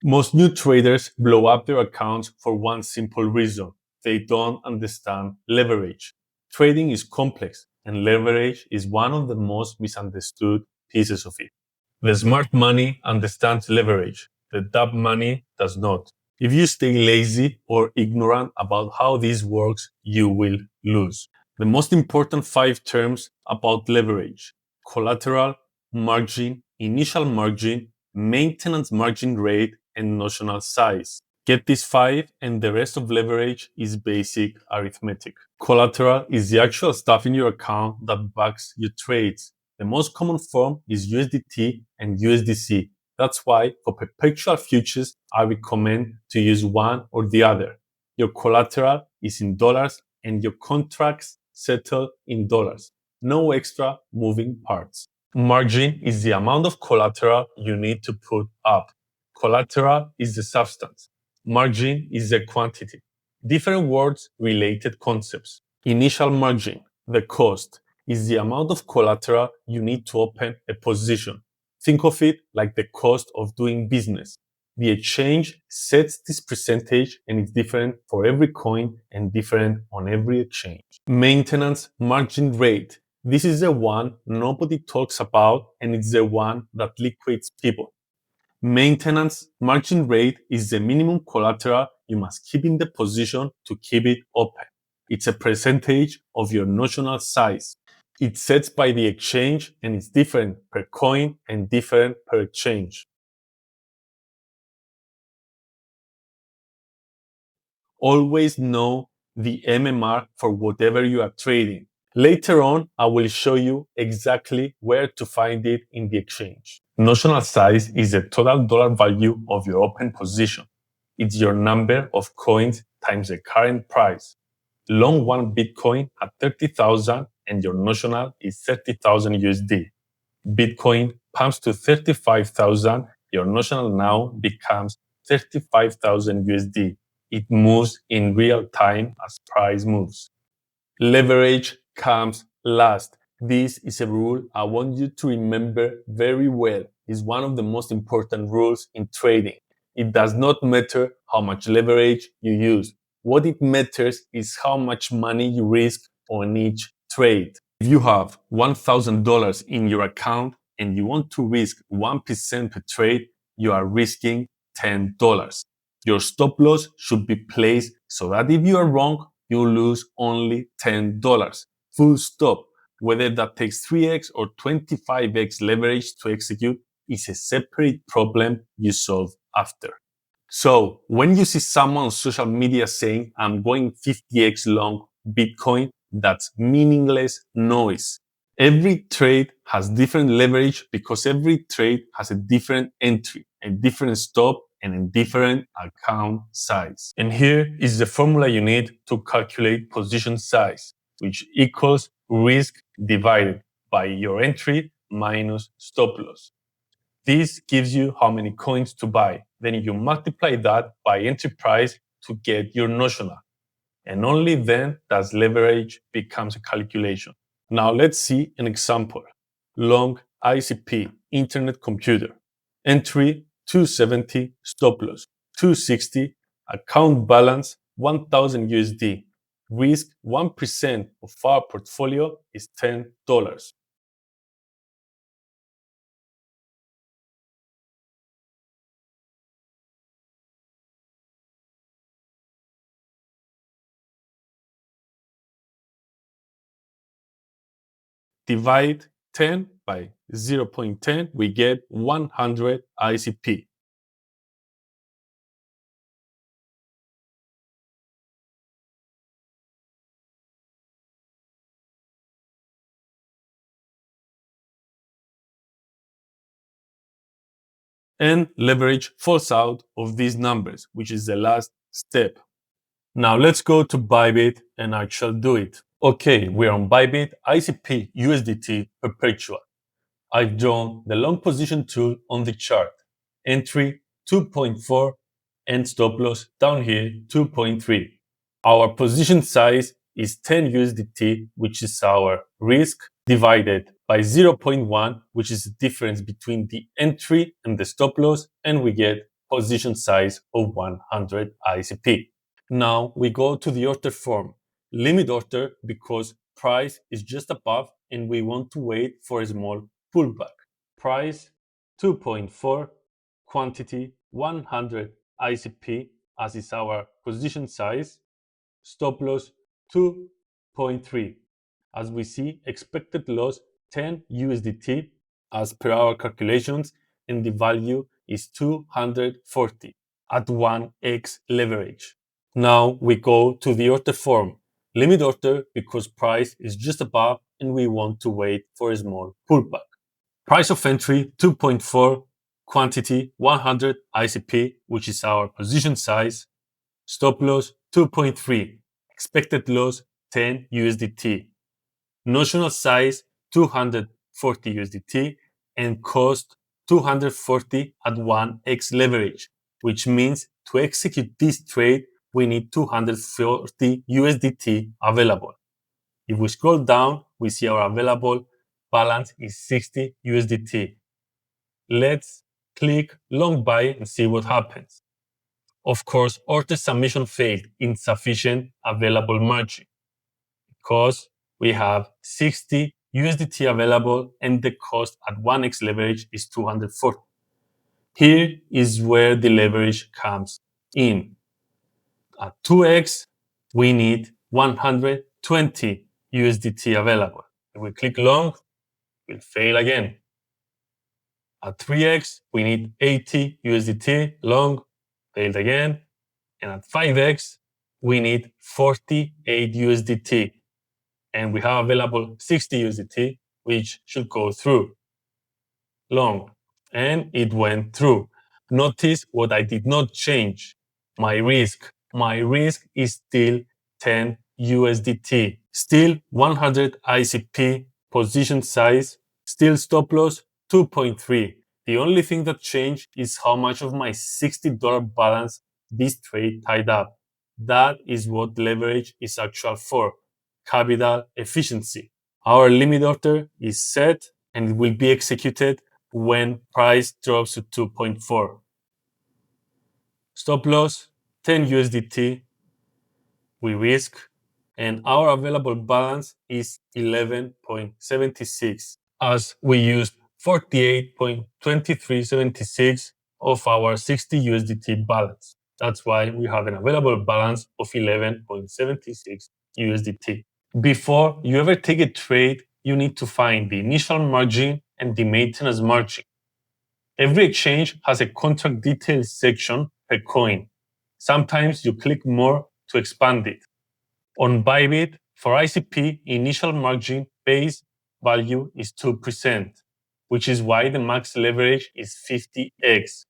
Most new traders blow up their accounts for one simple reason. They don't understand leverage. Trading is complex, and leverage is one of the most misunderstood pieces of it. The smart money understands leverage. The dumb money does not. If you stay lazy or ignorant about how this works, you will lose. The most important 5 terms about leverage: collateral, margin, initial margin, maintenance margin rate, and notional size. Get these 5, and the rest of leverage is basic arithmetic. Collateral is the actual stuff in your account that backs your trades. The most common form is USDT and USDC. That's why for perpetual futures, I recommend to use one or the other. Your collateral is in dollars and your contracts settle in dollars. No extra moving parts. Margin is the amount of collateral you need to put up. Collateral is the substance. Margin is the quantity. Different words, related concepts. Initial margin, the cost, is the amount of collateral you need to open a position. Think of it like the cost of doing business. The exchange sets this percentage and it's different for every coin and different on every exchange. Maintenance margin rate. This is the one nobody talks about and it's the one that liquidates people. Maintenance margin rate is the minimum collateral you must keep in the position to keep it open. It's a percentage of your notional size. It's set by the exchange and it's different per coin and different per exchange. Always know the MMR for whatever you are trading. Later on, I will show you exactly where to find it in the exchange. Notional size is the total dollar value of your open position. It's your number of coins times the current price. Long one Bitcoin at 30,000 and your notional is 30,000 USD. Bitcoin pumps to 35,000, your notional now becomes 35,000 USD. It moves in real time as price moves. Leverage comes last. This is a rule I want you to remember very well. It's one of the most important rules in trading. It does not matter how much leverage you use. What it matters is how much money you risk on each trade. If you have $1,000 in your account and you want to risk 1% per trade, you are risking $10. Your stop loss should be placed so that if you are wrong, you lose only $10. Full stop. Whether that takes 3x or 25x leverage to execute is a separate problem you solve after. So, when you see someone on social media saying, I'm going 50x long Bitcoin, that's meaningless noise. Every trade has different leverage because every trade has a different entry, a different stop, and a different account size. And here is the formula you need to calculate position size, which equals risk divided by your entry minus stop loss. This gives you how many coins to buy. Then you multiply that by entry price to get your notional. And only then does leverage becomes a calculation. Now let's see an example. Long ICP, Internet Computer. Entry 270, stop loss 260, account balance 1000 USD. Risk 1% of our portfolio is $10. Divide 10 by 0.10, we get 100 ICP. And leverage falls out of these numbers, which is the last step. Now let's go to Bybit and I shall do it. Okay, we're on Bybit, ICP, USDT, perpetual. I've drawn the long position tool on the chart. Entry 2.4 and stop loss down here 2.3. Our position size is 10 USDT, which is our risk, divided by 0.1, which is the difference between the entry and the stop loss, and we get position size of 100 ICP. Now we go to the order form. Limit order because price is just above and we want to wait for a small pullback. Price 2.4, quantity 100 ICP as is our position size, stop loss 2.3. As we see, expected loss 10 USDT as per our calculations, and the value is 240 at 1x leverage. Now we go to the order form. Limit order because price is just above and we want to wait for a small pullback. Price of entry 2.4, quantity 100 ICP, which is our position size, stop loss 2.3, expected loss 10 USDT, notional size 240 USDT, and cost 240 at 1x leverage, which means to execute this trade, we need 240 USDT available. If we scroll down, we see our available balance is 60 USDT. Let's click long buy and see what happens. Of course, order submission failed, insufficient available margin, because we have 60 USDT available and the cost at 1x leverage is 240. Here is where the leverage comes in. At 2x, we need 120 USDT available. If we click long, we'll fail again. At 3x, we need 80 USDT long, failed again. And at 5x, we need 48 USDT. And we have available 60 USDT, which should go through long. And it went through. Notice what I did not change. My risk. My risk is still 10 USDT. Still 100 ICP, position size, still stop loss 2.3. The only thing that changed is how much of my $60 balance this trade tied up. That is what leverage is actual for, capital efficiency. Our limit order is set and it will be executed when price drops to 2.4. Stop loss 10 USDT. We risk, and our available balance is 11.76 as we used 48.2376 of our 60 USDT balance. That's why we have an available balance of 11.76 USDT. Before you ever take a trade, you need to find the initial margin and the maintenance margin. Every exchange has a contract details section per coin. Sometimes you click more to expand it. On Bybit, for ICP, initial margin base value is 2%, which is why the max leverage is 50x.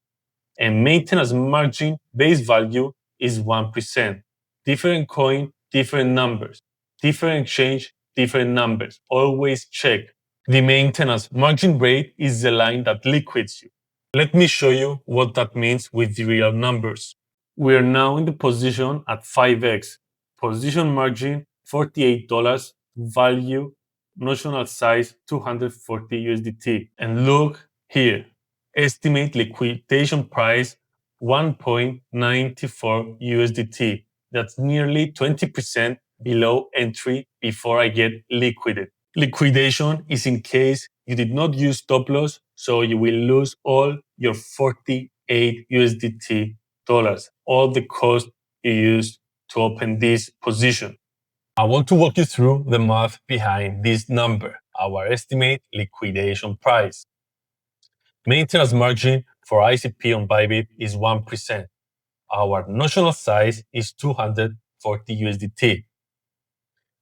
And maintenance margin base value is 1%. Different coin, different numbers. Different exchange, different numbers. Always check. The maintenance margin rate is the line that liquidates you. Let me show you what that means with the real numbers. We are now in the position at 5x. Position margin $48, value notional size 240 USDT. And look here, estimate liquidation price 1.94 USDT. That's nearly 20% below entry before I get liquidated. Liquidation is in case you did not use stop loss, so you will lose all your 48 USDT dollars, all the cost you used to open this position. I want to walk you through the math behind this number, our estimate liquidation price. Maintenance margin for ICP on Bybit is 1%. Our notional size is 240 USDT.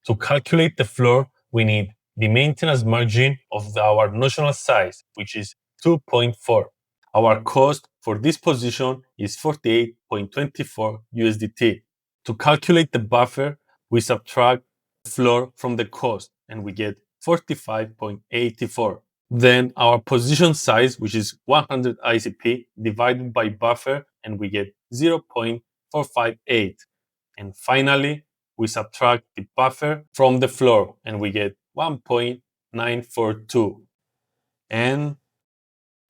To calculate the floor, we need the maintenance margin of our notional size, which is 2.4. Our cost for this position is 48.24 USDT. To calculate the buffer, we subtract the floor from the cost and we get 45.84. Then our position size, which is 100 ICP, divided by buffer, and we get 0.458. And finally, we subtract the buffer from the floor and we get 1.942. And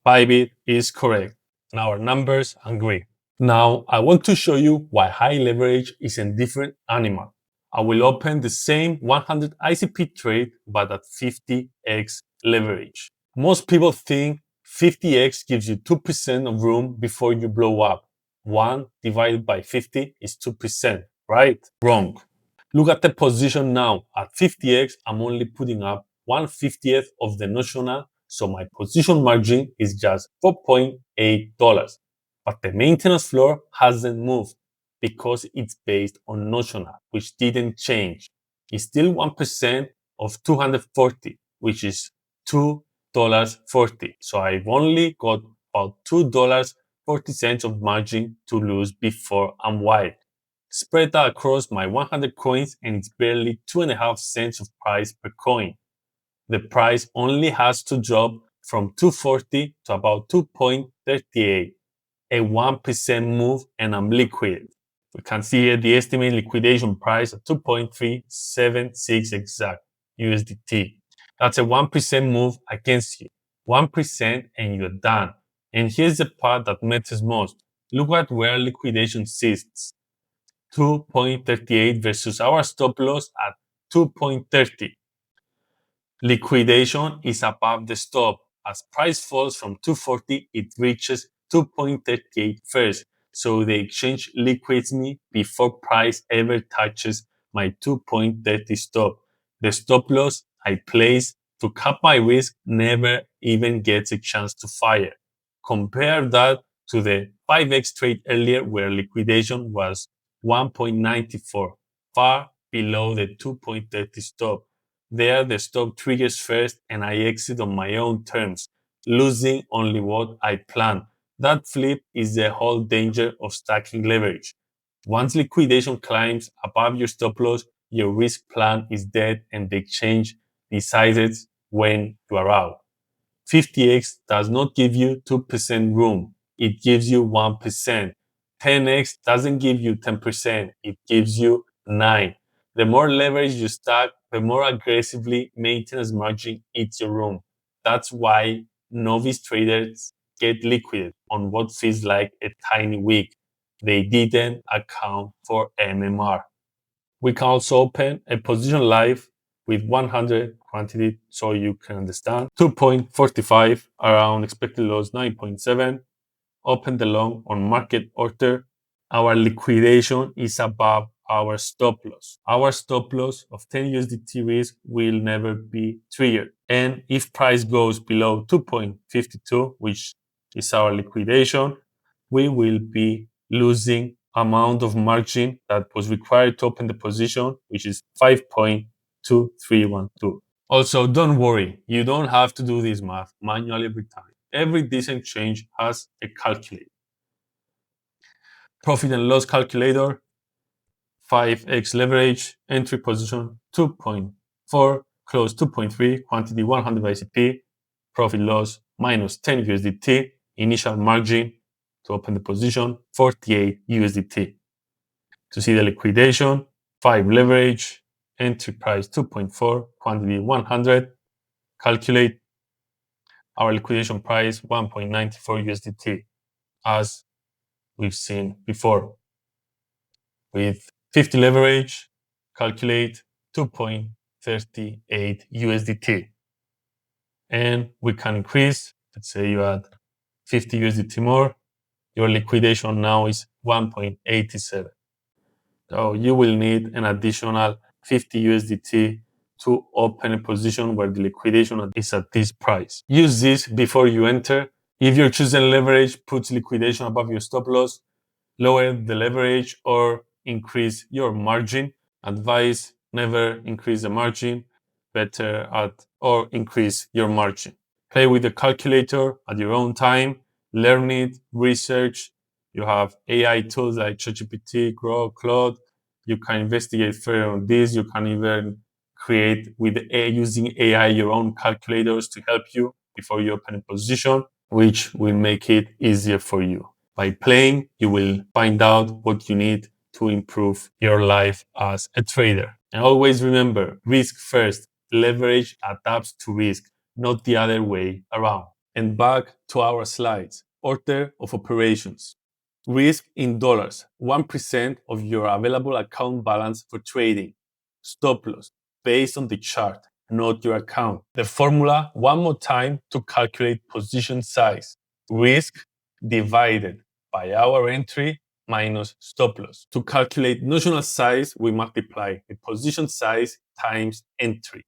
Bybit is correct. and our numbers agree. Now, I want to show you why high leverage is a different animal. I will open the same 100 ICP trade but at 50x leverage. Most people think 50x gives you 2% of room before you blow up. 1 divided by 50 is 2%, right? Wrong. Look at the position now. At 50x, I'm only putting up 1/50th of the notional, so my position margin is just $4.8. But the maintenance floor hasn't moved because it's based on notional, which didn't change. It's still 1% of 240, which is $2.40. So I've only got about $2.40 of margin to lose before I'm wide. Spread that across my 100 coins and it's barely 2.5 cents of price per coin. The price only has to drop from 240 to about 2.38, a 1% move and I'm liquid. We can see here the estimated liquidation price at 2.376 exact USDT. That's a 1% move against you. 1% and you're done. And here's the part that matters most. Look at where liquidation sits. 2.38 versus our stop loss at 2.30. Liquidation is above the stop. As price falls from 240, it reaches 2.38 first. So the exchange liquidates me before price ever touches my 2.30 stop. The stop loss I place to cap my risk never even gets a chance to fire. Compare that to the 5x trade earlier where liquidation was 1.94, far below the 2.30 stop. There, the stop triggers first and I exit on my own terms, losing only what I planned. That flip is the whole danger of stacking leverage. Once liquidation climbs above your stop loss, your risk plan is dead and the exchange decides when you are out. 50x does not give you 2% room. It gives you 1%. 10x doesn't give you 10%. It gives you 9. The more leverage you stack, the more aggressively maintenance margin eats your room. That's why novice traders get liquid on what feels like a tiny week. They didn't account for MMR. We can also open a position live with 100 quantity so you can understand. 2.45 around expected loss 9.7. Open the long on market order. Our liquidation is above our stop loss. Our stop loss of 10 USDT risk will never be triggered. And if price goes below 2.52, which is our liquidation, we will be losing amount of margin that was required to open the position, which is 5.2312. Also, don't worry, you don't have to do this math manually every time. Every decent change has a calculator. Profit and loss calculator, 5x leverage, entry position 2.4, close 2.3, quantity 100 ICP, profit loss minus 10 USDT, initial margin to open the position 48 USDT. To see the liquidation, 5 leverage, entry price 2.4, quantity 100, calculate our liquidation price 1.94 USDT as we've seen before. With 50 leverage, calculate 2.38 USDT. And we can increase, let's say you add 50 USDT more, your liquidation now is 1.87. So you will need an additional 50 USDT to open a position where the liquidation is at this price. Use this before you enter. If your chosen leverage puts liquidation above your stop loss, lower the leverage or increase your margin. Advice, never increase the margin, better add or increase your margin. Play with the calculator at your own time, learn it, research. You have AI tools like ChatGPT, Grok, Claude. You can investigate further on this. You can even create with using AI your own calculators to help you before you open a position, which will make it easier for you. By playing, you will find out what you need to improve your life as a trader. And always remember, risk first. Leverage adapts to risk, not the other way around. And back to our slides. order of operations. Risk in dollars, 1% of your available account balance for trading. Stop loss, based on the chart, not your account. The formula one more time to calculate position size. Risk divided by our entry minus stop loss. To calculate notional size, we multiply the position size times entry.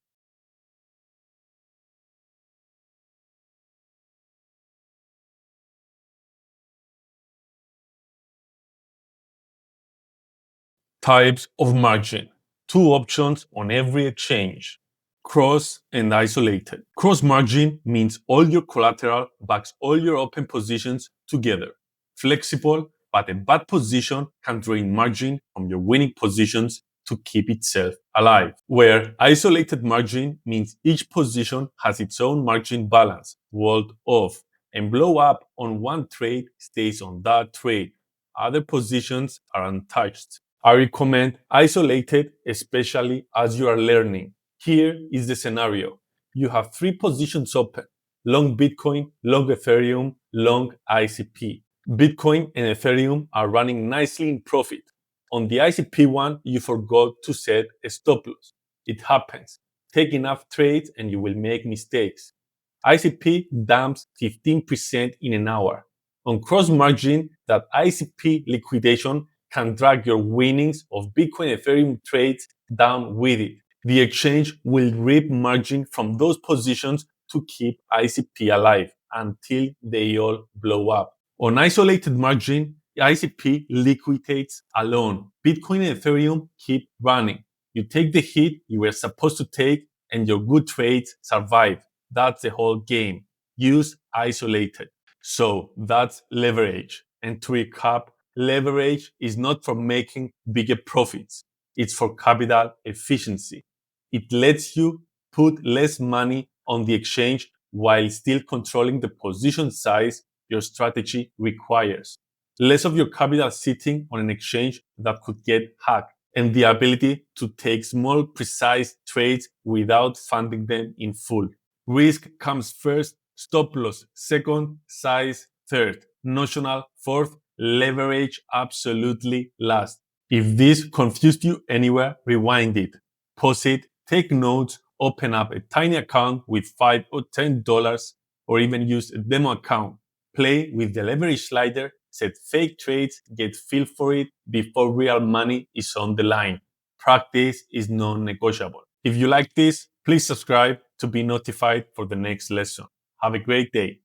Types of margin. Two options on every exchange. Cross and isolated. Cross margin means all your collateral backs all your open positions together. Flexible, but a bad position can drain margin from your winning positions to keep itself alive. Where isolated margin means each position has its own margin balance, walled off, and blow up on one trade stays on that trade. Other positions are untouched. I recommend isolated, especially as you are learning. Here is the scenario. You have three positions open: long Bitcoin, long Ethereum, long ICP. Bitcoin and Ethereum are running nicely in profit. On the ICP one, you forgot to set a stop loss. It happens. Take enough trades and you will make mistakes. ICP dumps 15% in an hour. On cross margin, that ICP liquidation can drag your winnings of Bitcoin Ethereum trades down with it. The exchange will rip margin from those positions to keep ICP alive until they all blow up. On isolated margin, ICP liquidates alone. Bitcoin and Ethereum keep running. You take the hit you were supposed to take and your good trades survive. That's the whole game. Use isolated. So that's leverage. And to recap, leverage is not for making bigger profits. It's for capital efficiency. It lets you put less money on the exchange while still controlling the position size your strategy requires. Less of your capital sitting on an exchange that could get hacked, and the ability to take small, precise trades without funding them in full. Risk comes first, stop loss second, size third, notional fourth, leverage absolutely last. If this confused you anywhere, rewind it, pause it, take notes, open up a tiny account with $5 or $10, or even use a demo account. Play with the leverage slider, set fake trades, get feel for it before real money is on the line. Practice is non-negotiable. If you like this, please subscribe to be notified for the next lesson. Have a great day.